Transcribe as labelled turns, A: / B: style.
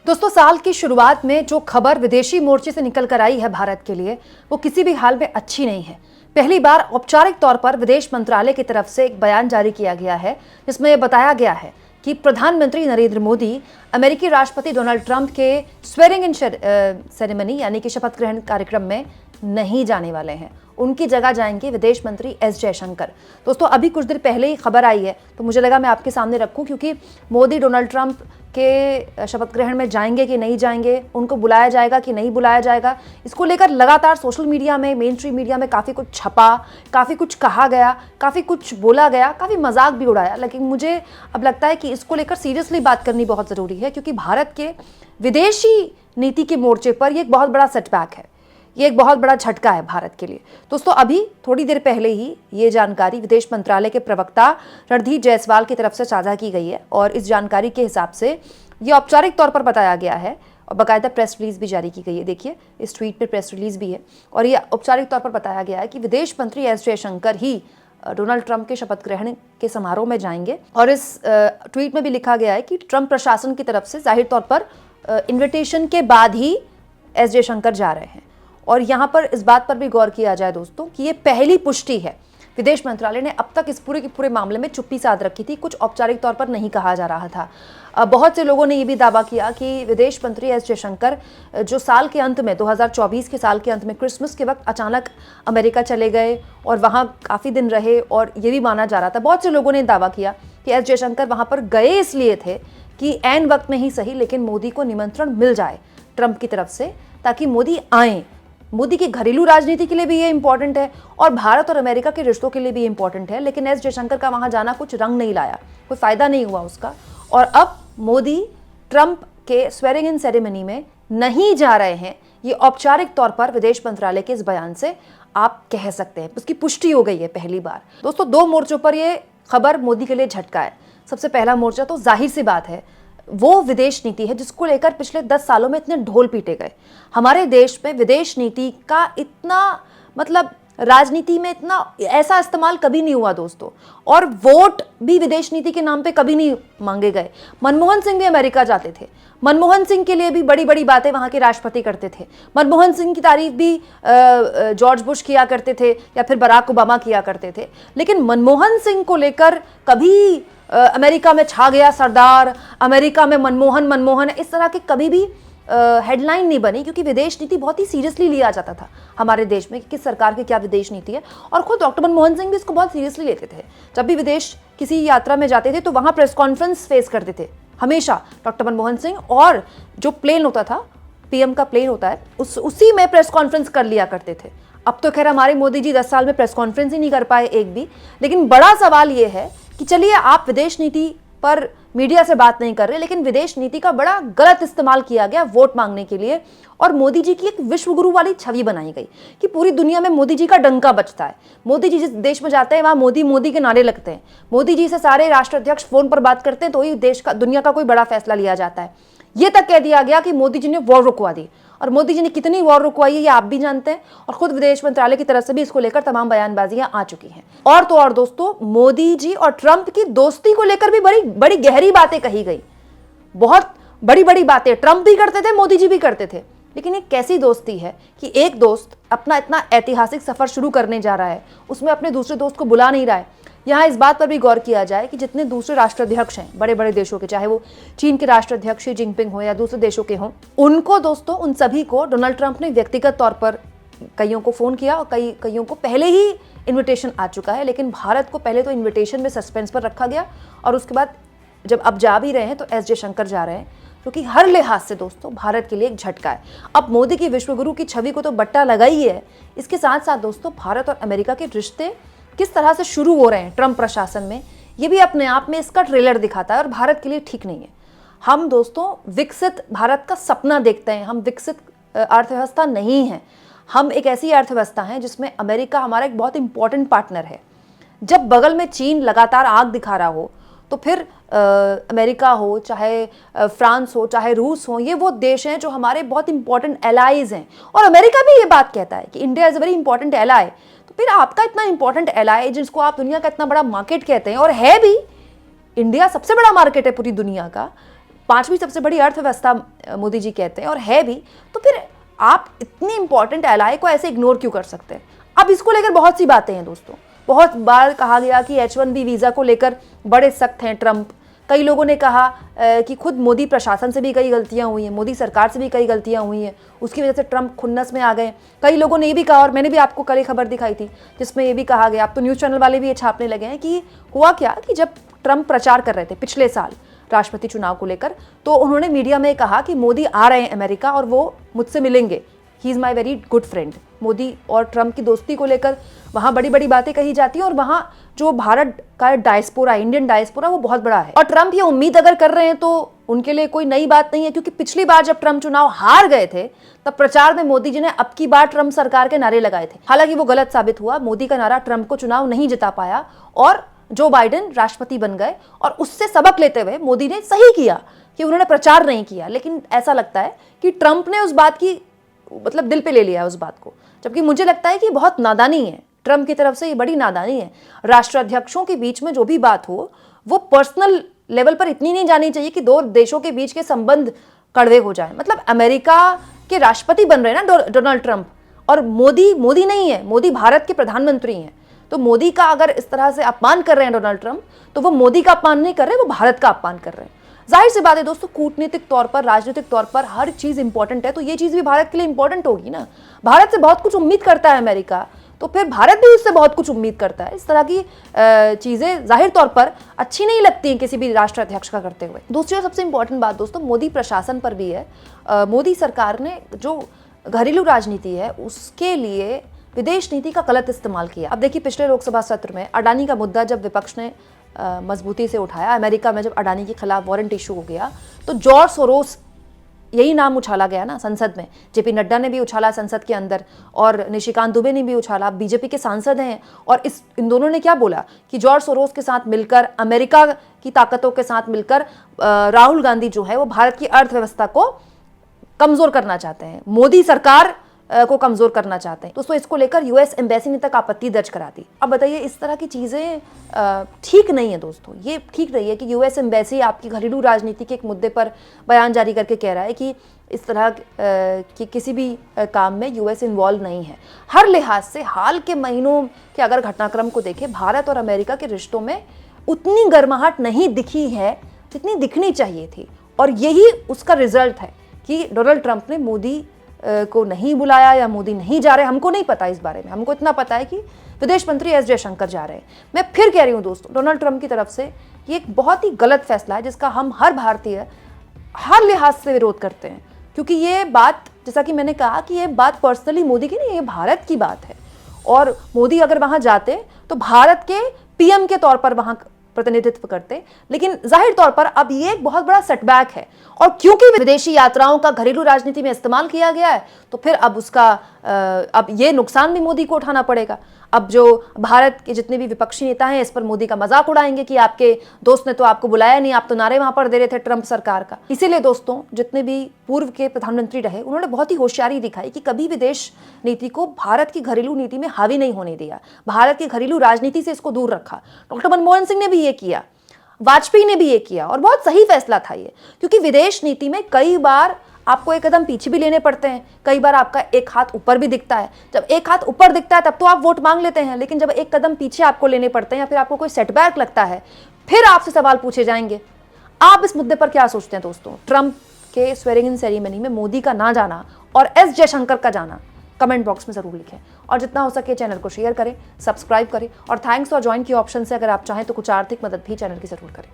A: दोस्तों, साल की शुरुआत में जो खबर विदेशी मोर्चे से निकल कर आई है भारत के लिए, वो किसी भी हाल में अच्छी नहीं है। पहली बार औपचारिक तौर पर विदेश मंत्रालय की तरफ से एक बयान जारी किया गया है, जिसमें यह बताया गया है कि प्रधानमंत्री नरेंद्र मोदी अमेरिकी राष्ट्रपति डोनाल्ड ट्रंप के स्वेरिंग इन सेरेमनी यानी कि शपथ ग्रहण कार्यक्रम में नहीं जाने वाले हैं। उनकी जगह जाएंगे विदेश मंत्री एस जयशंकर। दोस्तों, अभी कुछ देर पहले ही खबर आई है, तो मुझे लगा मैं आपके सामने रखूं, क्योंकि मोदी डोनाल्ड ट्रंप के शपथ ग्रहण में जाएंगे कि नहीं जाएंगे, उनको बुलाया जाएगा कि नहीं बुलाया जाएगा, इसको लेकर लगातार सोशल मीडिया में, मेन स्ट्रीम मीडिया में काफ़ी कुछ छपा, काफ़ी कुछ कहा गया, काफ़ी कुछ बोला गया, काफ़ी मजाक भी उड़ाया। लेकिन मुझे अब लगता है कि इसको लेकर सीरियसली बात करनी बहुत ज़रूरी है, क्योंकि भारत के विदेशी नीति के मोर्चे पर यह एक बहुत बड़ा सेटबैक है, ये एक बहुत बड़ा झटका है भारत के लिए। दोस्तों, अभी थोड़ी देर पहले ही ये जानकारी विदेश मंत्रालय के प्रवक्ता रणधीर जायसवाल की तरफ से साझा की गई है, और इस जानकारी के हिसाब से ये औपचारिक तौर पर बताया गया है और बाकायदा प्रेस रिलीज भी जारी की गई है। देखिए, इस ट्वीट पे प्रेस रिलीज भी है, और ये औपचारिक तौर पर बताया गया है कि विदेश मंत्री एस जयशंकर ही डोनाल्ड ट्रंप के शपथ ग्रहण के समारोह में जाएंगे। और इस ट्वीट में भी लिखा गया है कि ट्रंप प्रशासन की तरफ से जाहिर तौर पर इन्विटेशन के बाद ही एस जयशंकर जा रहे हैं। और यहाँ पर इस बात पर भी गौर किया जाए दोस्तों कि ये पहली पुष्टि है। विदेश मंत्रालय ने अब तक इस पूरे के पूरे मामले में चुप्पी साध रखी थी, कुछ औपचारिक तौर पर नहीं कहा जा रहा था। बहुत से लोगों ने ये भी दावा किया कि विदेश मंत्री एस जयशंकर जो साल के अंत में 2024 के साल के अंत में क्रिसमस के वक्त अचानक अमेरिका चले गए और वहाँ काफ़ी दिन रहे, और ये भी माना जा रहा था, बहुत से लोगों ने दावा किया कि एस जयशंकर वहाँ पर गए इसलिए थे कि ऐन वक्त में ही सही, लेकिन मोदी को निमंत्रण मिल जाए ट्रंप की तरफ से, ताकि मोदी आएँ। मोदी की घरेलू राजनीति के लिए भी ये इंपॉर्टेंट है और भारत और अमेरिका के रिश्तों के लिए भी इंपॉर्टेंट है। लेकिन एस जयशंकर का वहां जाना कुछ रंग नहीं लाया, कोई फायदा नहीं हुआ उसका। और अब मोदी ट्रंप के स्वेरिंग इन सेरेमनी में नहीं जा रहे हैं, ये औपचारिक तौर पर विदेश मंत्रालय के इस बयान से आप कह सकते हैं, उसकी पुष्टि हो गई है पहली बार। दोस्तों, दो मोर्चों पर यह खबर मोदी के लिए झटका है। सबसे पहला मोर्चा तो जाहिर सी बात है, वो विदेश नीति है जिसको लेकर पिछले 10 सालों में इतने ढोल पीटे गए। हमारे देश में विदेश नीति का इतना राजनीति में इतना ऐसा इस्तेमाल कभी नहीं हुआ दोस्तों, और वोट भी विदेश नीति के नाम पे कभी नहीं मांगे गए। मनमोहन सिंह भी अमेरिका जाते थे, मनमोहन सिंह के लिए भी बड़ी बड़ी बातें वहां के राष्ट्रपति करते थे, मनमोहन सिंह की तारीफ भी जॉर्ज बुश किया करते थे या फिर बराक ओबामा किया करते थे। लेकिन मनमोहन सिंह को लेकर कभी अमेरिका में छा गया सरदार, अमेरिका में मनमोहन मनमोहन, इस तरह के कभी भी हेडलाइन नहीं बनी, क्योंकि विदेश नीति बहुत ही सीरियसली लिया जाता था हमारे देश में कि किस सरकार की क्या विदेश नीति है। और खुद डॉक्टर मनमोहन सिंह भी इसको बहुत सीरियसली लेते थे। जब भी विदेश किसी यात्रा में जाते थे तो वहां प्रेस कॉन्फ्रेंस फेस करते थे हमेशा डॉक्टर मनमोहन सिंह, और जो प्लेन होता था, पीएम का प्लेन होता है, उसी में प्रेस कॉन्फ्रेंस कर लिया करते थे। अब तो खैर हमारे मोदी जी 10 साल में प्रेस कॉन्फ्रेंस ही नहीं कर पाए एक भी। लेकिन बड़ा सवाल ये है कि चलिए, आप विदेश नीति पर मीडिया से बात नहीं कर रहे, लेकिन विदेश नीति का बड़ा गलत इस्तेमाल किया गया वोट मांगने के लिए, और मोदी जी की एक विश्वगुरु वाली छवि बनाई गई कि पूरी दुनिया में मोदी जी का डंका बजता है। मोदी जी जिस देश में जाते हैं वहां मोदी मोदी के नारे लगते हैं, मोदी जी से सारे राष्ट्राध्यक्ष फोन पर बात करते हैं तो ही देश का, दुनिया का कोई बड़ा फैसला लिया जाता है। यह तक कह दिया गया कि मोदी जी ने वॉर रुकवा दी, और मोदी जी ने कितनी वॉर रुकवाई है ये आप भी जानते हैं, और खुद विदेश मंत्रालय की तरफ से भी इसको लेकर तमाम बयानबाजियां आ चुकी हैं। और तो और दोस्तों, मोदी जी और ट्रंप की दोस्ती को लेकर भी बड़ी बड़ी गहरी बातें कही गई, बहुत बड़ी बड़ी बातें ट्रंप भी करते थे, मोदी जी भी करते थे। लेकिन ये कैसी दोस्ती है कि एक दोस्त अपना इतना ऐतिहासिक सफर शुरू करने जा रहा है, उसमें अपने दूसरे दोस्त को बुला नहीं रहा है। यहाँ इस बात पर भी गौर किया जाए कि जितने दूसरे राष्ट्राध्यक्ष हैं बड़े बड़े देशों के, चाहे वो चीन के राष्ट्राध्यक्ष शी जिनपिंग हो या दूसरे देशों के हों, उनको दोस्तों, उन सभी को डोनाल्ड ट्रंप ने व्यक्तिगत तौर पर कईयों को फ़ोन किया, और कईयों को पहले ही इन्विटेशन आ चुका है। लेकिन भारत को पहले तो इन्विटेशन में सस्पेंस पर रखा गया, और उसके बाद जब अब जा भी रहे हैं तो एस जयशंकर जा रहे हैं, क्योंकि हर लिहाज से दोस्तों भारत के लिए एक झटका है। अब मोदी की विश्वगुरु की छवि को तो बट्टा लगा ही है, इसके साथ साथ दोस्तों भारत और अमेरिका के रिश्ते किस तरह से शुरू हो रहे हैं ट्रंप प्रशासन में, ये भी अपने आप में इसका ट्रेलर दिखाता है, और भारत के लिए ठीक नहीं है। हम दोस्तों विकसित भारत का सपना देखते हैं, हम विकसित अर्थव्यवस्था नहीं है, हम एक ऐसी अर्थव्यवस्था है जिसमें अमेरिका हमारा एक बहुत इंपॉर्टेंट पार्टनर है। जब बगल में चीन लगातार आग दिखा रहा हो, तो फिर अमेरिका हो, चाहे फ्रांस हो, चाहे रूस हो, ये वो देश हैं जो हमारे बहुत इंपॉर्टेंट एलाइज हैं। और अमेरिका भी ये बात कहता है कि India is a very important ally. तो फिर आपका इतना इंपॉर्टेंट एलाई, जिसको आप दुनिया का इतना बड़ा मार्केट कहते हैं, और है भी, इंडिया सबसे बड़ा मार्केट है पूरी दुनिया का, 5वीं सबसे बड़ी अर्थव्यवस्था मोदी जी कहते हैं और है भी, तो फिर आप इतनी इंपॉर्टेंट एलाय को ऐसे इग्नोर क्यों कर सकते हैं? अब इसको लेकर बहुत सी बातें हैं दोस्तों। बहुत बार कहा गया कि H1B वीज़ा को लेकर बड़े सख्त हैं ट्रंप। कई लोगों ने कहा कि खुद मोदी प्रशासन से भी कई गलतियां हुई हैं, मोदी सरकार से भी कई गलतियां हुई हैं, उसकी वजह से ट्रंप खुन्नस में आ गए। कई लोगों ने ये भी कहा, और मैंने भी आपको कल एक खबर दिखाई थी जिसमें ये भी कहा गया, अब तो न्यूज़ चैनल वाले भी ये छापने लगे हैं कि हुआ क्या कि जब ट्रंप प्रचार कर रहे थे पिछले साल राष्ट्रपति चुनाव को लेकर, तो उन्होंने मीडिया में कहा कि मोदी आ रहे हैं अमेरिका और वो मुझसे मिलेंगे, he is my very good friend. Modi और ट्रंप की दोस्ती को लेकर वहाँ बड़ी बड़ी बातें कही जाती हैं और वहाँ जो भारत का डायस्पोरा, इंडियन डायस्पोरा, वो बहुत बड़ा है। और ट्रंप ये उम्मीद अगर कर रहे हैं तो उनके लिए कोई नई बात नहीं है, क्योंकि पिछली बार जब ट्रंप चुनाव हार गए थे तब प्रचार में मोदी जी ने अब की बार ट्रंप सरकार के नारे लगाए थे। हालांकि वो गलत साबित हुआ, मोदी का नारा ट्रंप को चुनाव नहीं जिता पाया और जो बाइडेन राष्ट्रपति बन गए। और उससे सबक लेते हुए मोदी ने सही किया कि उन्होंने प्रचार नहीं किया, लेकिन ऐसा लगता है कि ट्रंप ने उस बात की मतलब दिल पे ले लिया उस बात को, जबकि मुझे लगता है कि बहुत नादानी है ट्रंप की तरफ से, ये बड़ी नादानी है। राष्ट्राध्यक्षों के बीच में जो भी बात हो वो पर्सनल लेवल पर इतनी नहीं जानी चाहिए कि दो देशों के बीच के संबंध कड़वे हो जाएं। मतलब अमेरिका के राष्ट्रपति बन रहे हैं ना डोनाल्ड ट्रंप, और मोदी नहीं है, मोदी भारत के प्रधानमंत्री हैं। तो मोदी का अगर इस तरह से अपमान कर रहे हैं डोनाल्ड ट्रंप, तो वो मोदी का अपमान नहीं कर रहे, वो भारत का अपमान कर रहे हैं। जाहिर सी बात है दोस्तों, कूटनीतिक तौर पर, राजनीतिक तौर पर हर चीज इंपॉर्टेंट है, तो ये चीज भी भारत के लिए इंपॉर्टेंट होगी ना। भारत से बहुत कुछ उम्मीद करता है अमेरिका, तो फिर भारत भी उससे बहुत कुछ उम्मीद करता है। इस तरह की चीजें जाहिर तौर पर अच्छी नहीं लगती हैं किसी भी राष्ट्राध्यक्ष का करते हुए। दूसरी और सबसे इंपॉर्टेंट बात दोस्तों मोदी प्रशासन पर भी है। मोदी सरकार ने जो घरेलू राजनीति है उसके लिए विदेश नीति का गलत इस्तेमाल किया। अब देखिए, पिछले लोकसभा सत्र में अडानी का मुद्दा जब विपक्ष ने मजबूती से उठाया, अमेरिका में जब अडानी के खिलाफ वारंट इशू हो गया, तो जॉर्ज सोरोस, यही नाम उछाला गया ना संसद में। जेपी नड्डा ने भी उछाला संसद के अंदर, और निशिकांत दुबे ने भी उछाला, बीजेपी के सांसद हैं। और इन दोनों ने क्या बोला कि जॉर्ज सोरोस के साथ मिलकर, अमेरिका की ताकतों के साथ मिलकर राहुल गांधी जो है वो भारत की अर्थव्यवस्था को कमजोर करना चाहते हैं, मोदी सरकार को कमजोर करना चाहते हैं। दोस्तों इसको लेकर यूएस एम्बेसी ने तक आपत्ति दर्ज करा दी। अब बताइए, इस तरह की चीजें ठीक नहीं है दोस्तों। ये ठीक नहीं है कि यूएस एम्बेसी आपकी घरेलू राजनीति के एक मुद्दे पर बयान जारी करके कह रहा है कि इस तरह की किसी भी काम में यूएस इन्वॉल्व नहीं है। हर लिहाज से हाल के महीनों के अगर घटनाक्रम को देखें, भारत और अमेरिका के रिश्तों में उतनी गर्माहट नहीं दिखी है जितनी दिखनी चाहिए थी, और यही उसका रिजल्ट है कि डोनाल्ड ट्रंप ने मोदी को नहीं बुलाया या मोदी नहीं जा रहे। हमको नहीं पता इस बारे में, हमको इतना पता है कि विदेश मंत्री एस जयशंकर जा रहे हैं। मैं फिर कह रही हूँ दोस्तों, डोनाल्ड ट्रंप की तरफ से ये एक बहुत ही गलत फैसला है जिसका हम हर भारतीय हर लिहाज से विरोध करते हैं, क्योंकि ये बात, जैसा कि मैंने कहा कि ये बात पर्सनली मोदी की नहीं, ये भारत की बात है। और मोदी अगर वहां जाते तो भारत के पीएम के तौर पर वहां प्रतिनिधित्व करते, लेकिन जाहिर तौर पर अब ये एक बहुत बड़ा सेटबैक है। और क्योंकि विदेशी यात्राओं का घरेलू राजनीति में इस्तेमाल किया गया है, तो फिर अब उसका अब ये नुकसान भी मोदी को उठाना पड़ेगा। अब जो भारत के जितने भी विपक्षी नेता हैं इस पर मोदी का मजाक उड़ाएंगे कि आपके दोस्त ने तो आपको बुलाया नहीं, आप तो नारे वहां पर दे रहे थे ट्रंप सरकार का। इसीलिए दोस्तों, जितने भी पूर्व के प्रधानमंत्री रहे उन्होंने बहुत ही होशियारी दिखाई कि कभी विदेश नीति को भारत की घरेलू नीति में हावी नहीं होने दिया, भारत की घरेलू राजनीति से इसको दूर रखा। डॉक्टर मनमोहन सिंह ने भी ये किया, वाजपेयी ने भी ये किया, और बहुत सही फैसला था ये, क्योंकि विदेश नीति में कई बार आपको एक कदम पीछे भी लेने पड़ते हैं, कई बार आपका एक हाथ ऊपर भी दिखता है। जब एक हाथ ऊपर दिखता है तब तो आप वोट मांग लेते हैं, लेकिन जब एक कदम पीछे आपको लेने पड़ते हैं या फिर आपको कोई सेटबैक लगता है, फिर आपसे सवाल पूछे जाएंगे। आप इस मुद्दे पर क्या सोचते हैं दोस्तों? ट्रंप के स्वेरिंग इन सेरेमनी में मोदी का ना जाना और एस जयशंकर का जाना कमेंट बॉक्स में जरूर लिखें, और जितना हो सके चैनल को शेयर करें, सब्सक्राइब करें, और थैंक्स और ज्वाइन की ऑप्शन से अगर आप चाहें तो कुछ आर्थिक मदद भी चैनल की जरूर करें।